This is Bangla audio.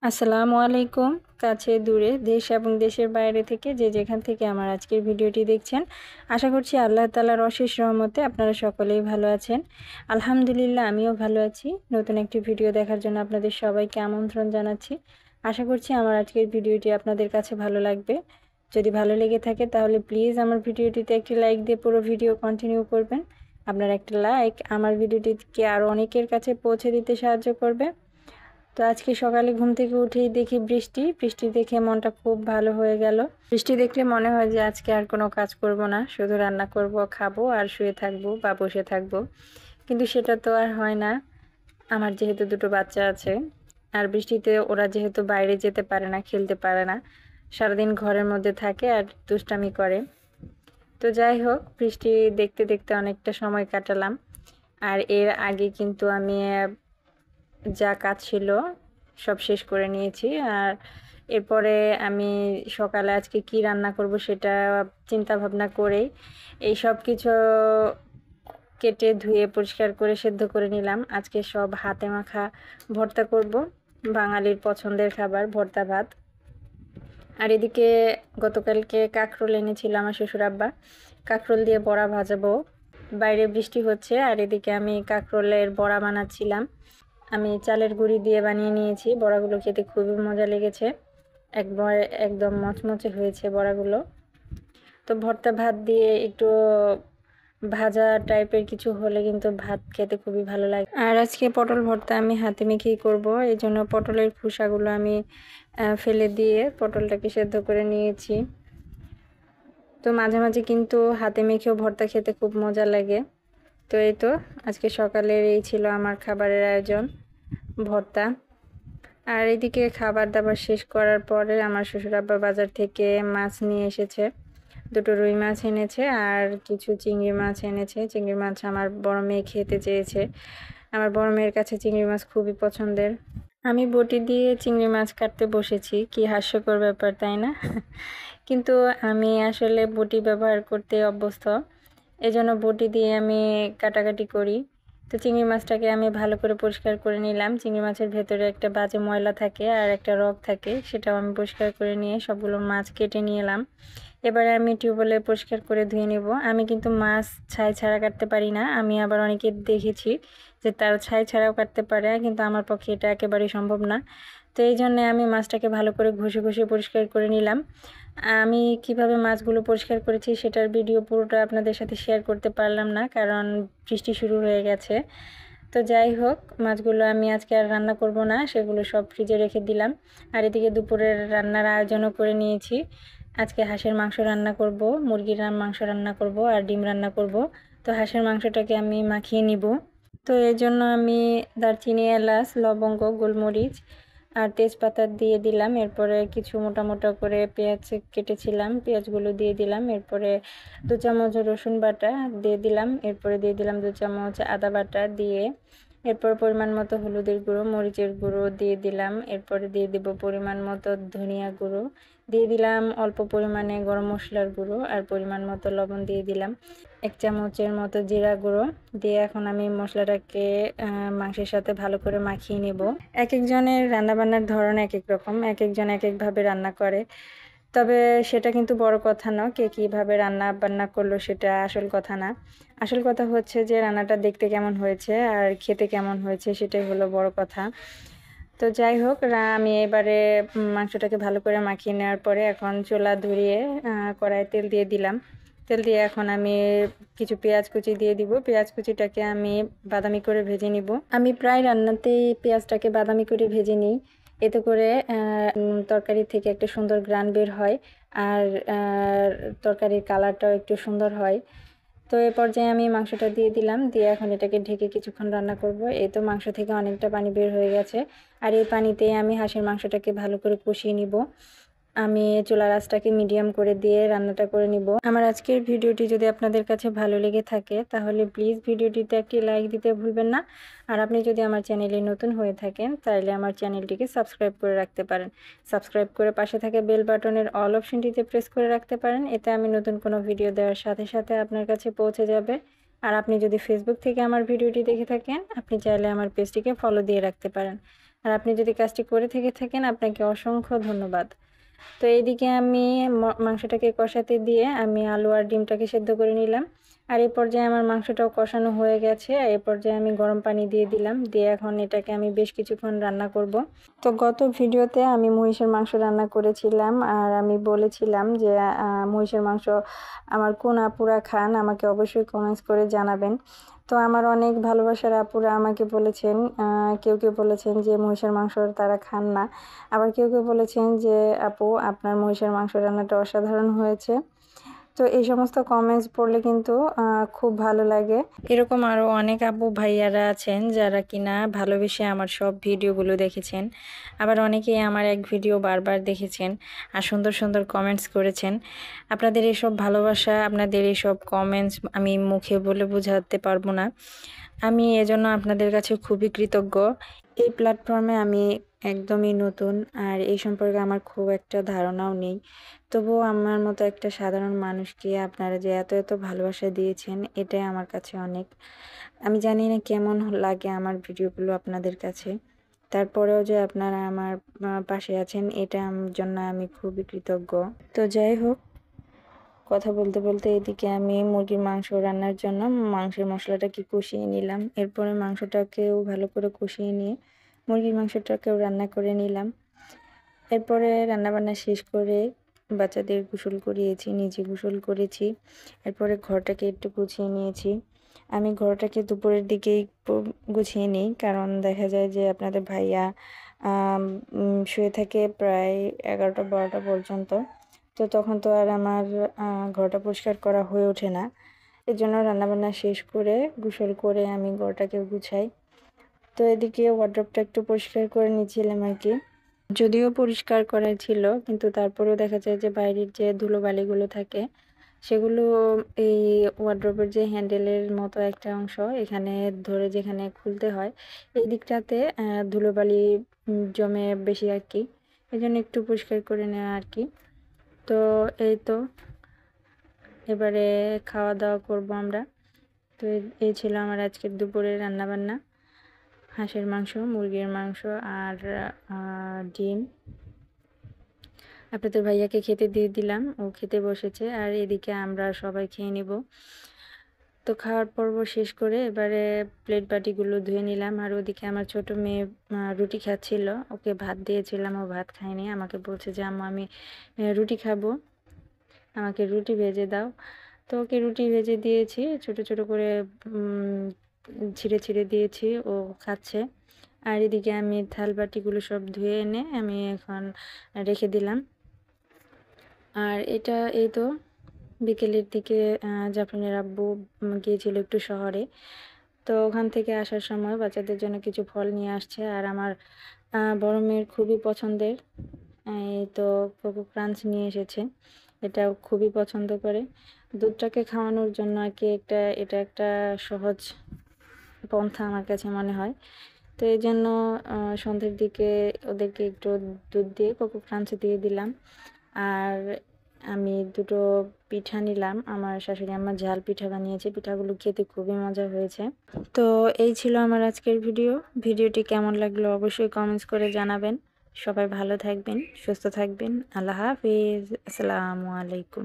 আসসালামু আলাইকুম। কাছে দূরে দেশ এবং দেশের বাইরে থেকে যে যেখান থেকে আমার আজকের ভিডিওটি দেখছেন, আশা করছি আল্লাহ তাআলার অশেষ রহমতে আপনারা সকলেই ভালো আছেন। আলহামদুলিল্লাহ আমিও ভালো আছি। নতুন একটি ভিডিও দেখার জন্য আপনাদের সবাইকে আমন্ত্রণ জানাচ্ছি। আশা করছি আমার আজকের ভিডিওটি আপনাদের কাছে ভালো লাগবে। যদি ভালো লেগে থাকে তাহলে প্লিজ আমার ভিডিওটিতে একটি লাইক দিয়ে পুরো ভিডিও কন্টিনিউ করবেন। আপনার একটা লাইক আমার ভিডিওটিকে আরও অনেকের কাছে পৌঁছে দিতে সাহায্য করবে। তো আজকে সকালে ঘুম থেকে উঠেই দেখি বৃষ্টি দেখে মনটা খুব ভালো হয়ে গেল। বৃষ্টি দেখলে মনে হয় যে আজকে আর কোনো কাজ করব না, শুধু রান্না করব, খাবো আর শুয়ে থাকবো বা বসে থাকবো। কিন্তু সেটা তো আর হয় না। আমার যেহেতু দুটো বাচ্চা আছে, আর বৃষ্টিতে ওরা যেহেতু বাইরে যেতে পারে না, খেলতে পারে না, সারাদিন ঘরের মধ্যে থাকে আর দুষ্টামি করে। তো যাই হোক, বৃষ্টি দেখতে দেখতে অনেকটা সময় কাটালাম। আর এর আগে কিন্তু আমি যা কাজ ছিল সব শেষ করে নিয়েছি। আর এরপরে আমি সকালে আজকে কি রান্না করব সেটা চিন্তা ভাবনা করেই এই সব কিছু কেটে ধুয়ে পরিষ্কার করে সেদ্ধ করে নিলাম। আজকে সব হাতে মাখা ভর্তা করব, বাঙালির পছন্দের খাবার ভর্তা ভাত। আর এদিকে গতকালকে কাঁকরোল এনেছিল আমার শ্বশুর আব্বা, কাঁকরোল দিয়ে বড়া ভাজাবো। বাইরে বৃষ্টি হচ্ছে আর এদিকে আমি কাঁকরোলের বড়া বানাচ্ছিলাম। আমি চালের গুঁড়ি দিয়ে বানিয়ে নিয়েছি। বড়াগুলো খেতে খুবই মজা লেগেছে, একবার একদম মচমচে হয়েছে বড়াগুলো। তো ভর্তা ভাত দিয়ে একটু ভাজা টাইপের কিছু হলে কিন্তু ভাত খেতে খুবই ভালো লাগে। আর আজকে পটল ভর্তা আমি হাতে মেখেই করব, এই জন্য পটলের খোসাগুলো আমি ফেলে দিয়ে পটলটাকে সেদ্ধ করে নিয়েছি। তো মাঝে মাঝে কিন্তু হাতে মেখেও ভর্তা খেতে খুব মজা লাগে। তো এই তো আজকে সকালের এই ছিল আমার খাবারের আয়োজন, ভর্তা। আর এদিকে খাবার দাবার শেষ করার পরে আমার শ্বশুর আব্বা বাজার থেকে মাছ নিয়ে এসেছে। দুটো রুই মাছ এনেছে আর কিছু চিংড়ি মাছ এনেছে। চিংড়ি মাছ আমার বড় মেয়ে খেতে চেয়েছে। আমার বড় মেয়ের কাছে চিংড়ি মাছ খুবই পছন্দের। আমি বটি দিয়ে চিংড়ি মাছ কাটতে বসেছি, কি হাস্যকর ব্যাপার তাই না? কিন্তু আমি আসলে বটি ব্যবহার করতে অভ্যস্ত, এজন্য বটি দিয়ে আমি কাটাকাটি করি। তো চিংড়ি মাছটাকে আমি ভালো করে পরিষ্কার করে নিলাম। চিংড়ি মাছের ভেতরে একটা বাজে ময়লা থাকে আর একটা রগ থাকে, সেটাও আমি পরিষ্কার করে নিয়ে সবগুলো মাছ কেটে নিয়ে এলাম। এবারে আমি টিউবওয়েলে পরিষ্কার করে ধুয়ে নেব। আমি কিন্তু মাছ ছাই ছাড়া কাটতে পারি না। আমি আবার অনেকে দেখেছি যে তারা ছাই ছাড়াও কাটতে পারে, কিন্তু আমার পক্ষে এটা একেবারেই সম্ভব না। তো এই জন্যে আমি মাছটাকে ভালো করে ঘষে ঘষে পরিষ্কার করে নিলাম। আমি কিভাবে মাছগুলো পরিষ্কার করেছি সেটার ভিডিও পুরোটা আপনাদের সাথে শেয়ার করতে পারলাম না, কারণ বৃষ্টি শুরু হয়ে গেছে। তো যাই হোক, মাছগুলো আমি আজকে আর রান্না করব না, সেগুলো সব ফ্রিজে রেখে দিলাম। আর এদিকে দুপুরের রান্নার আয়োজনও করে নিয়েছি। আজকে হাঁসের মাংস রান্না করব, মুরগির মাংস রান্না করব আর ডিম রান্না করব। তো হাঁসের মাংসটাকে আমি মাখিয়ে নিব। তো এই জন্য আমি দারচিনি, এলাচ, লবঙ্গ, গোলমরিচ আর তেজপাতা দিয়ে দিলাম। এরপরে কিছু মোটা মোটা করে পেঁয়াজ কেটেছিলাম, পেঁয়াজগুলো দিয়ে দিলাম। এরপরে 2 চামচ রসুন বাটা দিয়ে দিলাম। এরপরে দিয়ে দিলাম 2 চামচ আদা বাটা দিয়ে, এরপর পরিমাণ মতো হলুদের গুঁড়ো, মরিচের গুঁড়ো দিয়ে দিলাম। এরপরে দিয়ে দেব পরিমাণ মতো ধনিয়া গুঁড়ো, দিয়ে দিলাম অল্প পরিমাণে গরম মশলার গুঁড়ো আর পরিমাণ মতো লবণ দিয়ে দিলাম। 1 চামচের মতো জিরা গুঁড়ো দিয়ে এখন আমি মশলাটাকে মাংসের সাথে ভালো করে মাখিয়ে নেব। এক একজনের রান্নাবান্নার ধরন এক এক রকম, এক একজন এক একভাবে রান্না করে। তবে সেটা কিন্তু বড় কথা না, কে কীভাবে রান্না বান্না করলো সেটা আসল কথা না। আসল কথা হচ্ছে যে রান্নাটা দেখতে কেমন হয়েছে আর খেতে কেমন হয়েছে, সেটাই হলো বড় কথা। তো যাই হোক, আমি এবারে মাংসটাকে ভালো করে মাখিয়ে নেওয়ার পরে এখন চুলা ধরিয়ে কড়াইয়ে তেল দিয়ে দিলাম। তেল দিয়ে এখন আমি কিছু পেঁয়াজ কুচি দিয়ে দিব। পেঁয়াজ কুচিটাকে আমি বাদামি করে ভেজে নিব। আমি প্রায় রান্নাতেই পেঁয়াজটাকে বাদামি করে ভেজে নিই, এতে করে তরকারি থেকে একটা সুন্দর ঘ্রাণ বের হয় আর তরকারির কালারটাও একটু সুন্দর হয়। তো এই পর্যায়ে আমি মাংসটা দিয়ে দিলাম, দিয়ে এখন এটাকে ঢেকে কিছুক্ষণ রান্না করব। এই তো মাংস থেকে অনেকটা পানি বের হয়ে গেছে, আর এই পানিতেই আমি হাঁসের মাংসটাকে ভালো করে কষিয়ে নিব। আমি চুলার আঁচটাকে মিডিয়াম করে দিয়ে রান্নাটা করে নিব। আমার আজকের ভিডিওটি যদি আপনাদের কাছে ভালো লেগে থাকে তাহলে প্লিজ ভিডিওটিতে একটি লাইক দিতে ভুলবেন না। আর আপনি যদি আমার চ্যানেলে নতুন হয়ে থাকেন তাহলে আমার চ্যানেলটিকে সাবস্ক্রাইব করে রাখতে পারেন। সাবস্ক্রাইব করে পাশে থাকা বেল বাটনের অল অপশনটিতে প্রেস করে রাখতে পারেন, এতে আমি নতুন কোনো ভিডিও দেওয়ার সাথে সাথে আপনার কাছে পৌঁছে যাবে। আর আপনি যদি ফেসবুক থেকে আমার ভিডিওটি দেখে থাকেন, আপনি চাইলে আমার পেজটিকে ফলো দিয়ে রাখতে পারেন। আর আপনি যদি কাজটি করে থেকে থাকেন আপনাকে অসংখ্য ধন্যবাদ। তো এইদিকে আমি মাংসটাকে কষাতে দিয়ে আমি আলু আর ডিমটাকে সেদ্ধ করে নিলাম। আর এই পর্যায়ে আমার মাংসটাও কষানো হয়ে গেছে। এই পর্যায়ে আমি গরম পানি দিয়ে দিলাম, দিয়ে এখন এটাকে আমি বেশ কিছুক্ষণ রান্না করব। তো গত ভিডিওতে আমি মহিষের মাংস রান্না করেছিলাম, আর আমি বলেছিলাম যে মহিষের মাংস আমার কোন আপুরা খান আমাকে অবশ্যই কমেন্টস করে জানাবেন। তো আমার অনেক ভালোবাসার আপুরা আমাকে বলেছেন, কেউ কেউ বলেছেন যে মহিষের মাংস তারা খান না, আবার কেউ কেউ বলেছেন যে আপু আপনার মহিষের মাংস রান্নাটা অসাধারণ হয়েছে। তো এই সমস্ত কমেন্টস পড়লে কিন্তু খুব ভালো লাগে। এরকম আরও অনেক আপু ভাইয়ারা আছেন যারা কিনা ভালোবেসে আমার সব ভিডিওগুলো দেখেছেন, আবার অনেকেই আমার এক ভিডিও বারবার দেখেছেন আর সুন্দর সুন্দর কমেন্টস করেছেন। আপনাদের এসব ভালোবাসা, আপনাদের এসব কমেন্টস আমি মুখে বলে বোঝাতে পারবো না। আমি এজন্য আপনাদের কাছে খুবই কৃতজ্ঞ। এই প্ল্যাটফর্মে আমি একদমই নতুন, আর এই সম্পর্কে আমার খুব একটা ধারণাও নেই। তবুও আমার মতো একটা সাধারণ মানুষকে আপনারা যে এত এত ভালোবাসা দিয়েছেন, এটাই আমার কাছে অনেক। আমি জানি না কেমন লাগে আমার ভিডিওগুলো আপনাদের কাছে, তারপরেও যে আপনারা আমার পাশে আছেন এটা আমার জন্য আমি খুবই কৃতজ্ঞ। তো যাই হোক, কথা বলতে বলতে এদিকে আমি মুরগির মাংস রান্নার জন্য মাংসের মশলাটাকে কষিয়ে নিলাম। এরপরে মাংসটাকেও ভালো করে কষিয়ে নিয়ে মুরগির মাংসটাকেও রান্না করে নিলাম। এরপরে রান্নাবান্না শেষ করে বাচ্চাদের গোসল করিয়েছি, নিজে গোসল করেছি। এরপরে ঘরটাকে একটু গুছিয়ে নিয়েছি। আমি ঘরটাকে দুপুরের দিকেই গুছিয়ে নিই, কারণ দেখা যায় যে আপনাদের ভাইয়া শুয়ে থাকে প্রায় 11টা-12টা পর্যন্ত। তো তখন তো আর আমার ঘরটা পরিষ্কার করা হয়ে ওঠে না। এর জন্য রান্নাবান্না শেষ করে গোসল করে আমি ঘরটাকে গুছাই। তো এদিকে ওয়ার্ড্রপটা একটু পরিষ্কার করে নিচ্ছিলাম আর কি। যদিও পরিষ্কার করা ছিল, কিন্তু তারপরেও দেখা যায় যে বাইরের যে ধুলোবালিগুলো থাকে সেগুলো এই ওয়ার্ড্রপের যে হ্যান্ডেলের মতো একটা অংশ এখানে ধরে যেখানে খুলতে হয় এই দিকটাতে ধুলোবালি জমে বেশি আর কি। এই জন্য একটু পরিষ্কার করে নেওয়া আর কি। তো এই তো এবারে খাওয়া দাওয়া করব আমরা। তো এই ছিল আমার আজকের দুপুরের রান্নাবান্না। হাঁসের মাংস, মুরগির মাংস আর ডিম। আপনাদের ভাইয়াকে খেতে দিয়ে দিলাম, ও খেতে বসেছে, আর এদিকে আমরা সবাই খেয়ে নেব। তো খাওয়ার পর্ব শেষ করে এবারে প্লেট বাটিগুলো ধুয়ে নিলাম। আর ওদিকে আমার ছোট মেয়ে রুটি খাচ্ছিল, ওকে ভাত দিয়েছিলাম, ও ভাত খায়নি। আমাকে বলছে যে আম্মু আমি রুটি খাবো, আমাকে রুটি ভেজে দাও। তো ওকে রুটি ভেজে দিয়েছি, ছোট ছোট করে ছিঁড়ে ছিঁড়ে দিয়েছি, ও খাচ্ছে। আর এদিকে আমি থাল বাটিগুলো সব ধুয়ে এনে আমি এখন রেখে দিলাম। আর এটা এই তো বিকেলের দিকে জাফরিনের আব্বু গিয়েছিল একটু শহরে। তো ওখান থেকে আসার সময় বাচ্চাদের জন্য কিছু ফল নিয়ে আসছে, আর আমার বড় মেয়ের খুবই পছন্দের এই তো কোকো ক্রাঞ্চ নিয়ে এসেছে। এটাও খুবই পছন্দ করে। দুধটাকে খাওয়ানোর জন্য আর কি এটা একটা সহজ পন্থা আমার কাছে মনে হয়। তো এই জন্য সন্ধ্যের দিকে ওদেরকে একটু দুধ দিয়ে কোকো ক্রাঞ্চ দিয়ে দিলাম। আর আমি দুটো পিঠা নিলাম, আমার শাশুড়ি আমার ঝাল পিঠা বানিয়েছে, পিঠাগুলো খেতে খুবই মজা হয়েছে। তো এই ছিল আমার আজকের ভিডিওটি কেমন লাগলো অবশ্যই কমেন্টস করে জানাবেন। সবাই ভালো থাকবেন, সুস্থ থাকবেন। আল্লাহ হাফিজ, আসসালামু আলাইকুম।